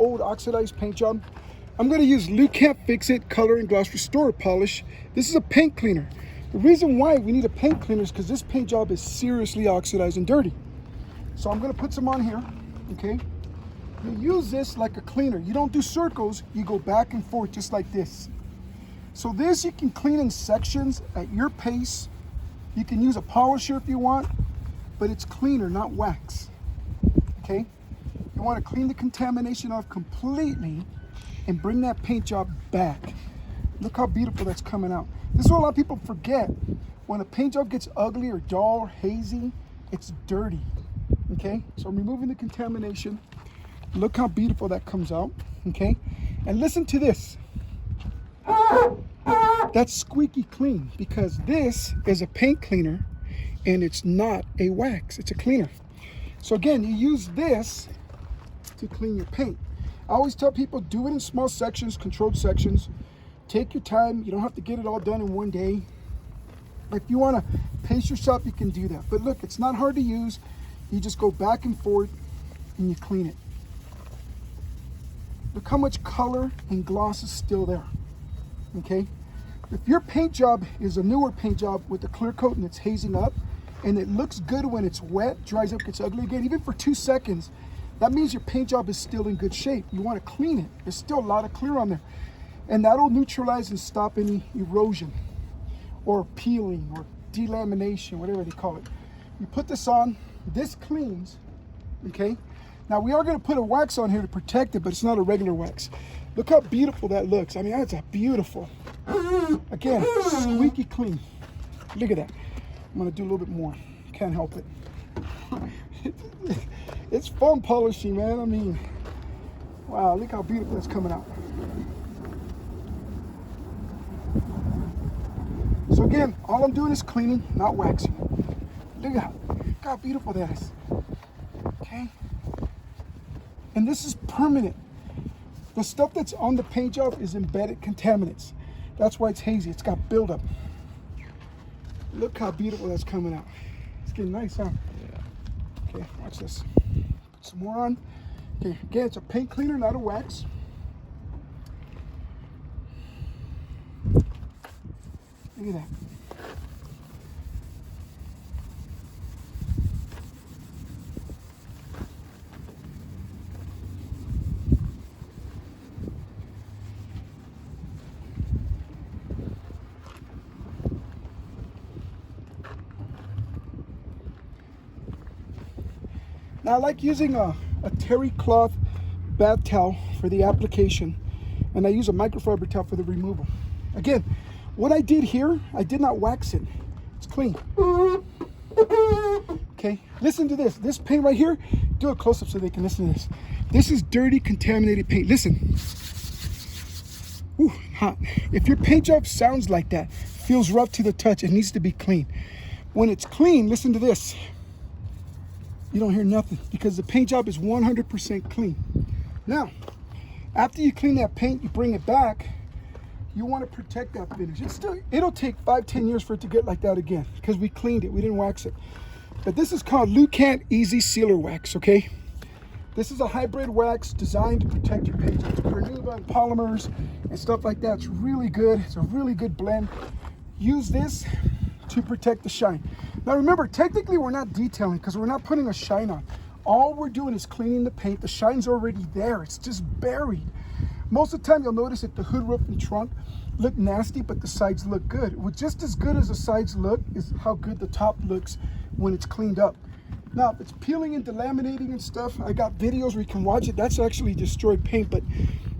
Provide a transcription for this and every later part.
old oxidized paint job, I'm going to use Lukat Fix-It Color and Gloss Restore Polish. This is a paint cleaner. The reason why we need a paint cleaner is because this paint job is seriously oxidized and dirty. So I'm going to put some on here, okay? You use this like a cleaner. You don't do circles, you go back and forth just like this. So this you can clean in sections at your pace. You can use a polisher if you want, but it's cleaner, not wax, okay? You want to clean the contamination off completely and bring that paint job back. Look how beautiful that's coming out. This is what a lot of people forget. When a paint job gets ugly or dull or hazy, it's dirty, okay? So I'm removing the contamination. Look how beautiful that comes out, okay? And listen to this. That's squeaky clean because this is a paint cleaner and it's not a wax, it's a cleaner. So again, you use this to clean your paint. I always tell people, do it in small sections, controlled sections. Take your time. You don't have to get it all done in one day. If you want to pace yourself, you can do that. But look, it's not hard to use. You just go back and forth and you clean it. Look how much color and gloss is still there, okay? If your paint job is a newer paint job with a clear coat and it's hazing up and it looks good when it's wet, dries up, gets ugly again, even for 2 seconds, that means your paint job is still in good shape. You want to clean it. There's still a lot of clear on there. And that'll neutralize and stop any erosion or peeling or delamination, whatever they call it. You put this on, this cleans, okay? Now we are going to put a wax on here to protect it, but it's not a regular wax. Look how beautiful that looks. I mean, that's a beautiful. Again, squeaky clean. Look at that. I'm going to do a little bit more. Can't help it. It's fun polishing, man. I mean, wow, look how beautiful that's coming out. So again, all I'm doing is cleaning, not waxing. Look how beautiful that is. Okay? And this is permanent. The stuff that's on the paint job is embedded contaminants. That's why it's hazy. It's got buildup. Look how beautiful that's coming out. It's getting nice, huh? Yeah. Okay, watch this. Put some more on. Okay, again, it's a paint cleaner, not a wax. Look at that. Now I like using a terry cloth bath towel for the application, and I use a microfiber towel for the removal. Again, what I did here, I did not wax it. It's clean. Okay, listen to this. This paint right here, do a close-up so they can listen to this. This is dirty, contaminated paint. Listen. Ooh, hot. If your paint job sounds like that, feels rough to the touch, it needs to be clean. When it's clean, listen to this. You don't hear nothing because the paint job is 100% clean. Now, after you clean that paint, you bring it back, you want to protect that finish. It'll take 5-10 years for it to get like that again because we cleaned it, we didn't wax it. But this is called Lukat Easy Sealer Wax, okay? This is a hybrid wax designed to protect your paint. It's Carnauba and polymers and stuff like that. It's really good. It's a really good blend. Use this to protect the shine. Now remember, technically we're not detailing because we're not putting a shine on. All we're doing is cleaning the paint. The shine's already there. It's just buried. Most of the time you'll notice that the hood, roof, and trunk look nasty, but the sides look good. Well, just as good as the sides look is how good the top looks when it's cleaned up. Now, if it's peeling and delaminating and stuff, I got videos where you can watch it. That's actually destroyed paint, but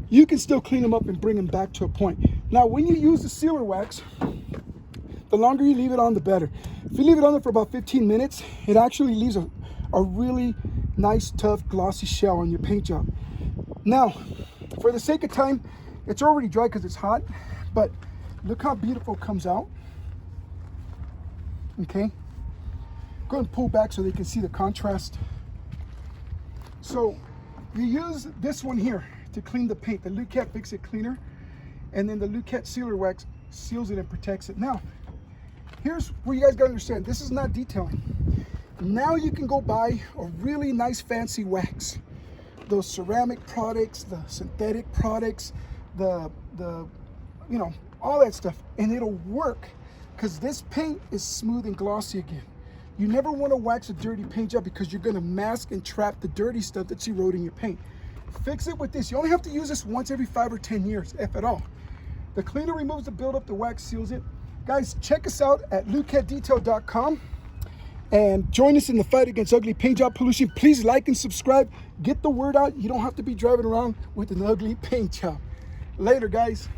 you can still clean them up and bring them back to a point. Now, when you use the sealer wax, the longer you leave it on, the better. If you leave it on there for about 15 minutes, it actually leaves a really nice, tough, glossy shell on your paint job. Now, for the sake of time, it's already dry because it's hot, but look how beautiful it comes out. Okay? Go ahead and pull back so they can see the contrast. So, you use this one here to clean the paint, the Lukat Fix-It Cleaner, and then the Lukat Sealer Wax seals it and protects it. Now, here's where you guys gotta understand, this is not detailing. Now you can go buy a really nice fancy wax. those ceramic products, the synthetic products, the you know, all that stuff, and it'll work because this paint is smooth and glossy again. You never want to wax a dirty paint job because you're going to mask and trap the dirty stuff that's eroding your paint. Fix it with this. You only have to use this once every 5 or 10 years, if at all. The cleaner removes the buildup, the wax seals it. Guys, check us out at lukatdetail.com and join us in the fight against ugly paint job pollution. Please like and subscribe. Get the word out. You don't have to be driving around with an ugly paint job. Later, guys.